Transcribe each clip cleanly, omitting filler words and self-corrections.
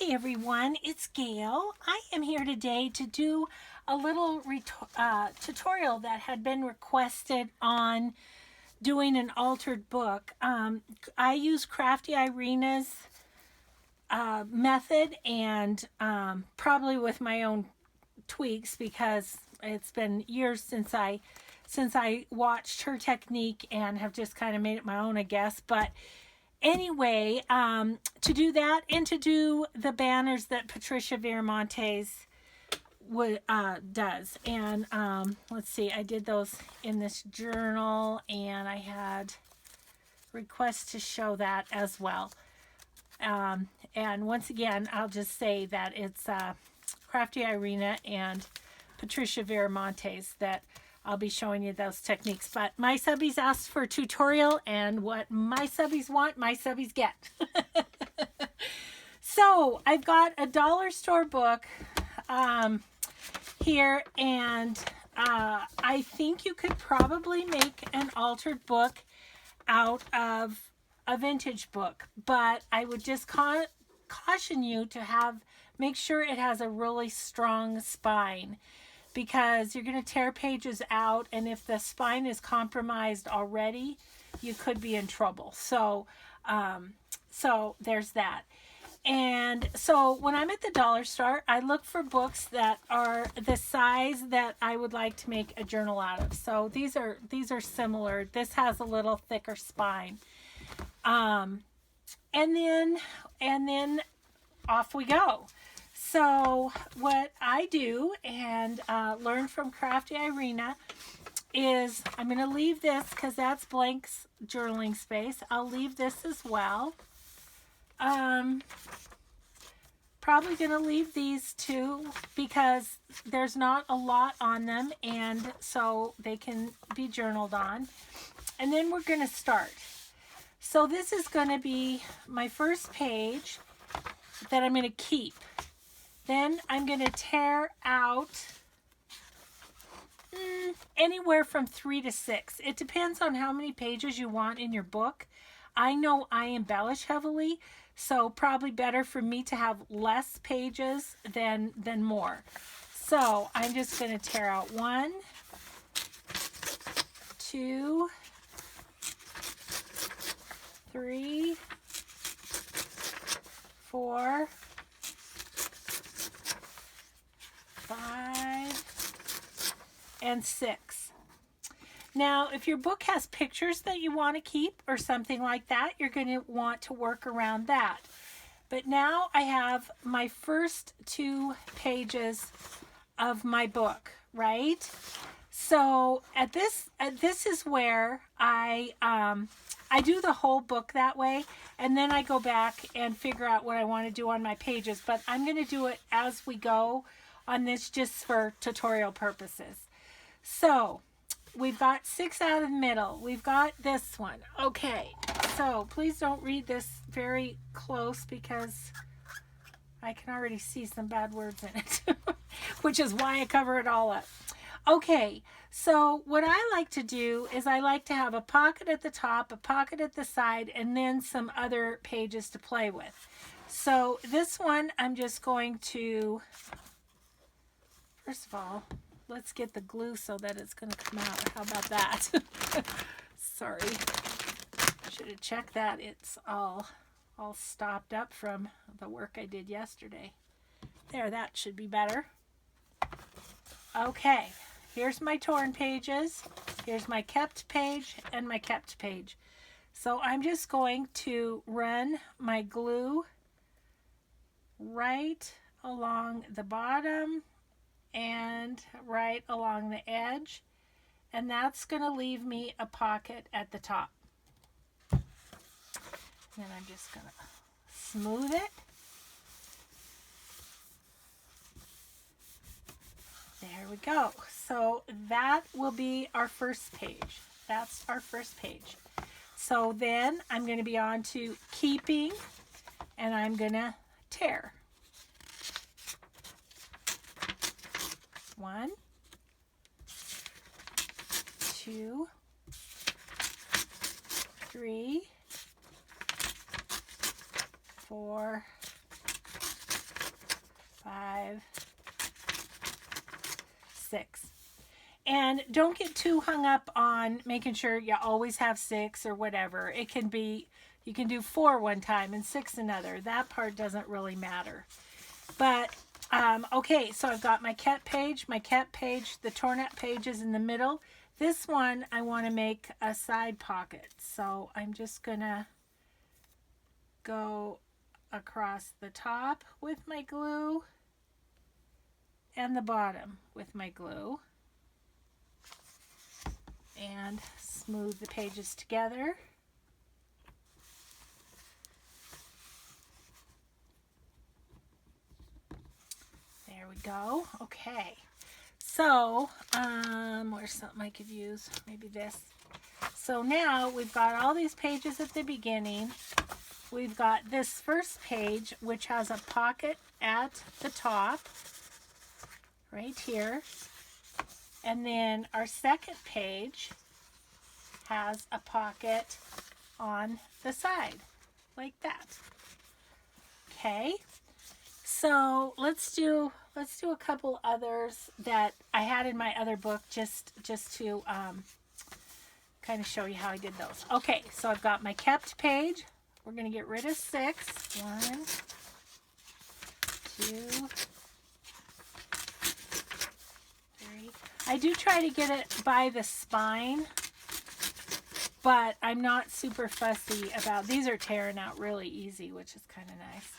Hi everyone, it's Gail. I am here today to do a little tutorial that had been requested on doing an altered book. I use CraftyIrina's method and probably with my own tweaks because it's been years since I watched her technique and have just kind of made it my own, I guess. But anyway, to do that and to do the banners that Patricia Viramontes does. And let's see, I did those in this journal and I had requests to show that as well. And once again, I'll just say that it's CraftyIrina and Patricia Viramontes that I'll be showing you those techniques. But my subbies asked for a tutorial, and what my subbies want, my subbies get. So I've got a dollar store book here, and I think you could probably make an altered book out of a vintage book, but I would just caution you to make sure it has a really strong spine, because you're going to tear pages out, and if the spine is compromised already, you could be in trouble. So there's that. And so when I'm at the dollar store, I look for books that are the size that I would like to make a journal out of. So these are similar. This has a little thicker spine. And then off we go. So what I do and learn from CraftyIrina is I'm going to leave this because that's blank journaling space. I'll leave this as well. Probably going to leave these two because there's not a lot on them, and so they can be journaled on. And then we're going to start. So this is going to be my first page that I'm going to keep. Then I'm going to tear out anywhere from 3 to 6. It depends on how many pages you want in your book. I know I embellish heavily, so probably better for me to have less pages than more. So I'm just going to tear out 1, 2, 3, 4, 5, and 6. Now, if your book has pictures that you want to keep or something like that, you're going to want to work around that. But now I have my first 2 pages of my book, right? So this is where I do the whole book that way, and then I go back and figure out what I want to do on my pages. But I'm going to do it as we go on this just for tutorial purposes. So we've got 6 out of the middle. We've got this one. Okay, so please don't read this very close because I can already see some bad words in it, which is why I cover it all up. Okay, so what I like to do is I like to have a pocket at the top, a pocket at the side, and then some other pages to play with. So this one I'm just going to, first of all, let's get the glue so that it's going to come out. How about that? Sorry. Should have checked that. It's all stopped up from the work I did yesterday. There, that should be better. Okay, here's my torn pages. Here's my kept page and my kept page. So I'm just going to run my glue right along the bottom and right along the edge, and that's going to leave me a pocket at the top. And I'm just going to smooth it. There we go. So that will be our first page. That's our first page. So then I'm going to be on to keeping, and I'm going to tear. 1, 2, 3, 4, 6. And don't get too hung up on making sure you always have 6 or whatever. It can be, you can do 4 one time and 6 another. That part doesn't really matter. But, okay, so I've got my kept page, the torn up pages in the middle. This one, I want to make a side pocket. So I'm just going to go across the top with my glue and the bottom with my glue. And smooth the pages together. There we go. Okay. So, where's something I could use? Maybe this. So now we've got all these pages at the beginning. We've got this first page, which has a pocket at the top, right here. And then our second page has a pocket on the side, like that. Okay, so let's do a couple others that I had in my other book, just to kind of show you how I did those. Okay, so I've got my kept page. We're going to get rid of 6. 1, 2, 3. I do try to get it by the spine, but I'm not super fussy about, these are tearing out really easy, which is kind of nice.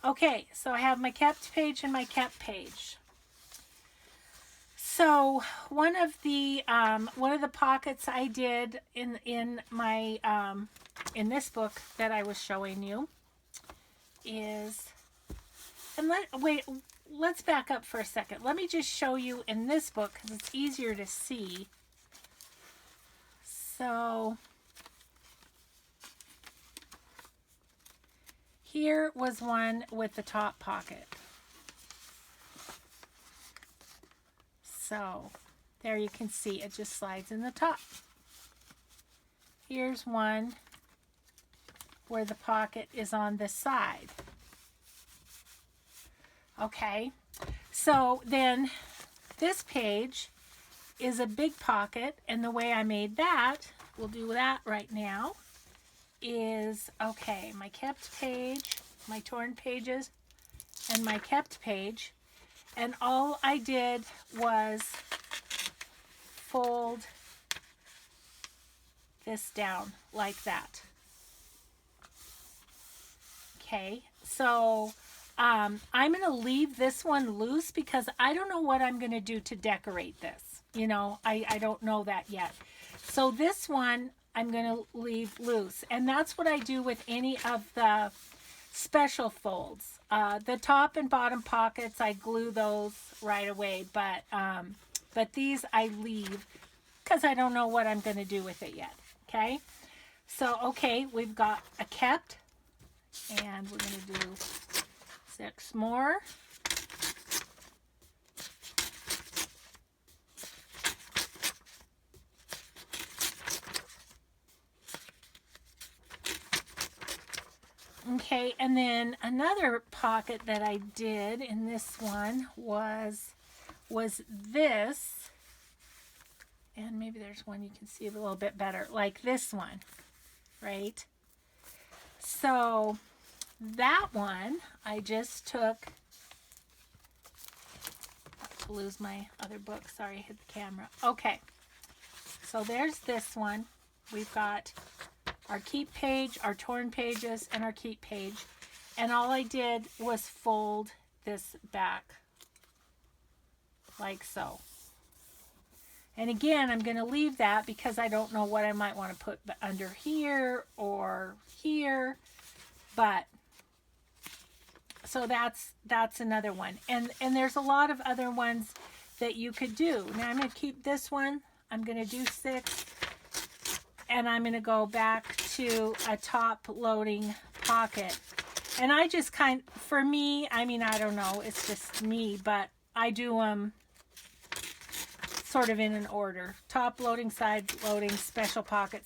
Okay, so I have my kept page and my kept page. So one of the pockets I did in my in this book that I was showing you is, and let's back up for a second. Let me just show you in this book because it's easier to see. So here was one with the top pocket. So there you can see it just slides in the top. Here's one where the pocket is on the side. Okay, so then this page is a big pocket, and the way I made that, we'll do that right now, is, okay, my kept page, my torn pages, and my kept page, and all I did was fold this down like that. Okay, so I'm going to leave this one loose because I don't know what I'm going to do to decorate this. You know, I don't know that yet. So this one I'm going to leave loose. And that's what I do with any of the special folds. The top and bottom pockets, I glue those right away. But these I leave because I don't know what I'm going to do with it yet. Okay, so okay, we've got a kept. And we're going to do 6 more. Okay, and then another pocket that I did in this one was this. And maybe there's one you can see a little bit better, like this one, right? So that one, I just took, to lose my other book, sorry, I hit the camera. Okay, so there's this one. We've got our keep page, our torn pages, and our keep page. And all I did was fold this back, like so. And again, I'm going to leave that because I don't know what I might want to put under here or here. But, so that's another one. And there's a lot of other ones that you could do. Now I'm going to keep this one. I'm going to do 6. And I'm going to go back to a top loading pocket. And I just for me, I mean, I don't know. It's just me. But I do them sort of in an order. Top loading, side loading, special pocket,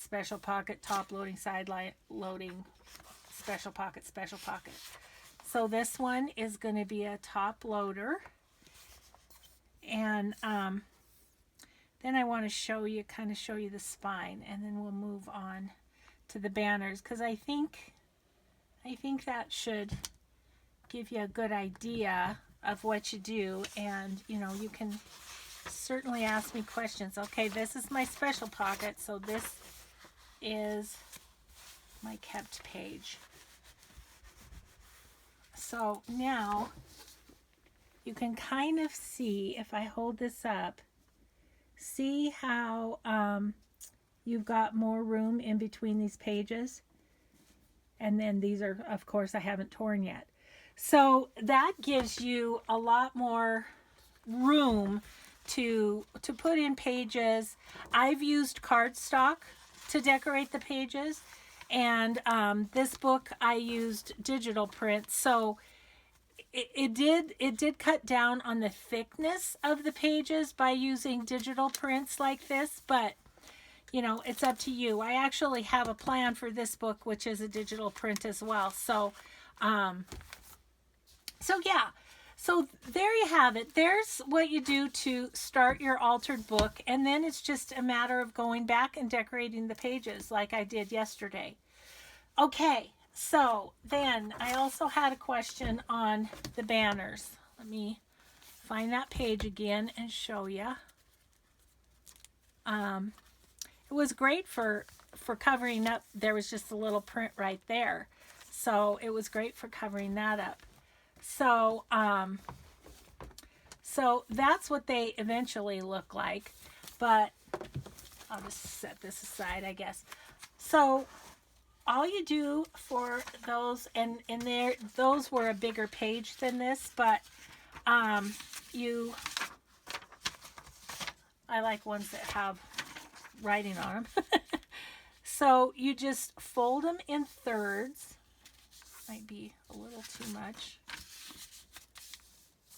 top loading, side loading, special pocket, special pocket. So this one is going to be a top loader. And then I want to show you, kind of show you the spine, and then we'll move on to the banners, because I think that should give you a good idea of what you do. And you know, you can certainly ask me questions. Okay, this is my special pocket, so this is my kept page. So now you can kind of see, if I hold this up, see how you've got more room in between these pages. And then these are, of course, I haven't torn yet. So that gives you a lot more room to put in pages. I've used cardstock to decorate the pages. And this book I used digital print. So it did cut down on the thickness of the pages by using digital prints like this, but you know, it's up to you. I actually have a plan for this book, which is a digital print as well. So yeah, so there you have it. There's what you do to start your altered book, and then it's just a matter of going back and decorating the pages like I did yesterday. Okay, so then I also had a question on the banners. Let me find that page again and show you. It was great for covering up. There was just a little print right there, so it was great for covering that up. So so that's what they eventually look like, but I'll just set this aside, I guess. So all you do for those, and there, those were a bigger page than this, but I like ones that have writing on them. So you just fold them in thirds. Might be a little too much,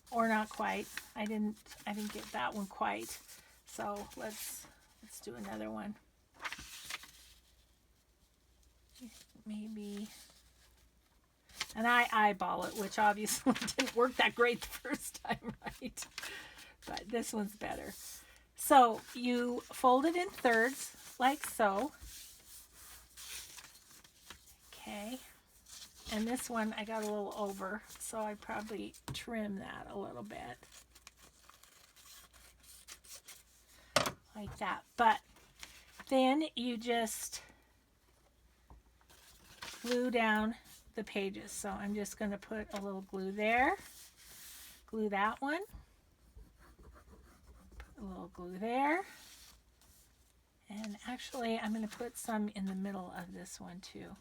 or not quite. I didn't get that one quite. So let's do another one. Maybe, and I eyeball it, which obviously didn't work that great the first time, right? But this one's better. So you fold it in thirds like so. Okay, and this one I got a little over, so I probably trim that a little bit like that. But then you just glue down the pages. So I'm just going to put a little glue there, glue that one, put a little glue there, and actually I'm going to put some in the middle of this one too,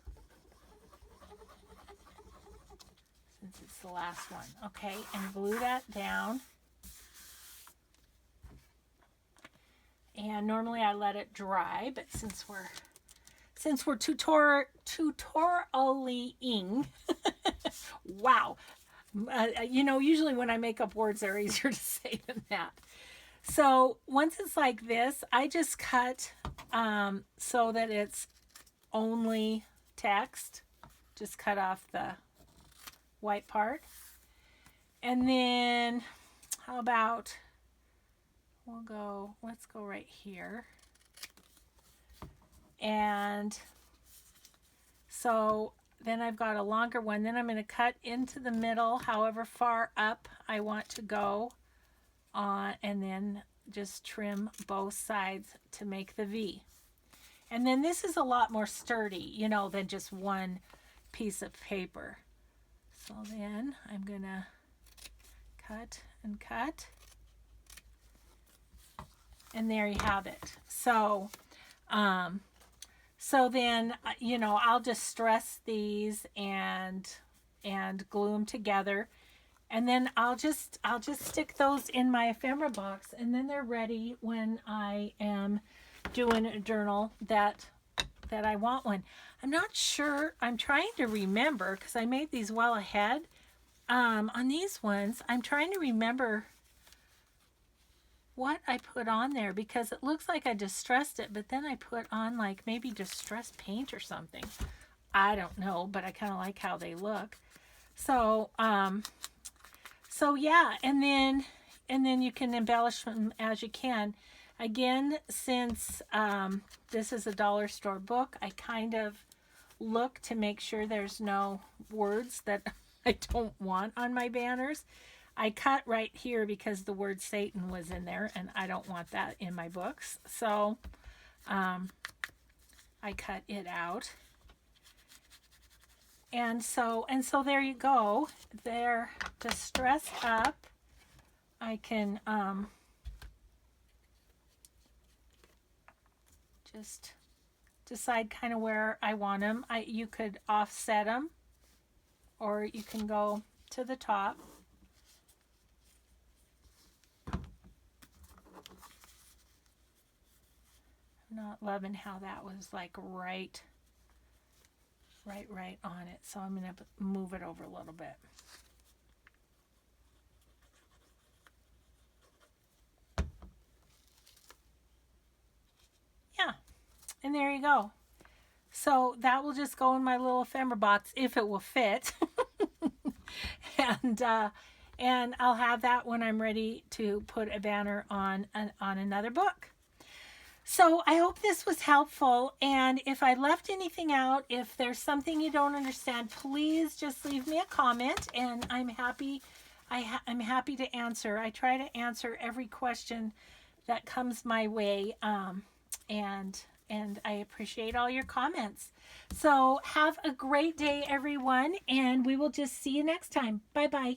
since it's the last one. Okay, and glue that down. And normally I let it dry, but since we're tutorialing, wow, you know, usually when I make up words, they're easier to say than that. So once it's like this, I just cut so that it's only text. Just cut off the white part. And then how about, let's go right here. And so then I've got a longer one. Then I'm going to cut into the middle, however far up I want to go on, and then just trim both sides to make the V. And then this is a lot more sturdy, you know, than just one piece of paper. So then I'm going to cut and cut. And there you have it. So, so then, you know, I'll just stress these and glue them together. And then I'll just stick those in my ephemera box, and then they're ready when I am doing a journal that I want one. I'm not sure. I'm trying to remember, because I made these well ahead. On these ones, I'm trying to remember what I put on there, because it looks like I distressed it, but then I put on like maybe distressed paint or something. I don't know, but I kind of like how they look. So, so yeah, and then and then you can embellish them as you can. Again, since this is a dollar store book, I kind of look to make sure there's no words that I don't want on my banners. I cut right here because the word Satan was in there, and I don't want that in my books. So I cut it out. And so there you go. They're distressed up. I can just decide kind of where I want them. You could offset them, or you can go to the top. I'm not loving how that was like right on it, so I'm going to move it over a little bit. Yeah, and there you go. So that will just go in my little ephemera box if it will fit. And I'll have that when I'm ready to put a banner on another book. So I hope this was helpful, and if I left anything out, if there's something you don't understand, please just leave me a comment, and I'm happy to answer. I try to answer every question that comes my way, and I appreciate all your comments. So have a great day, everyone, and we will just see you next time. Bye-bye.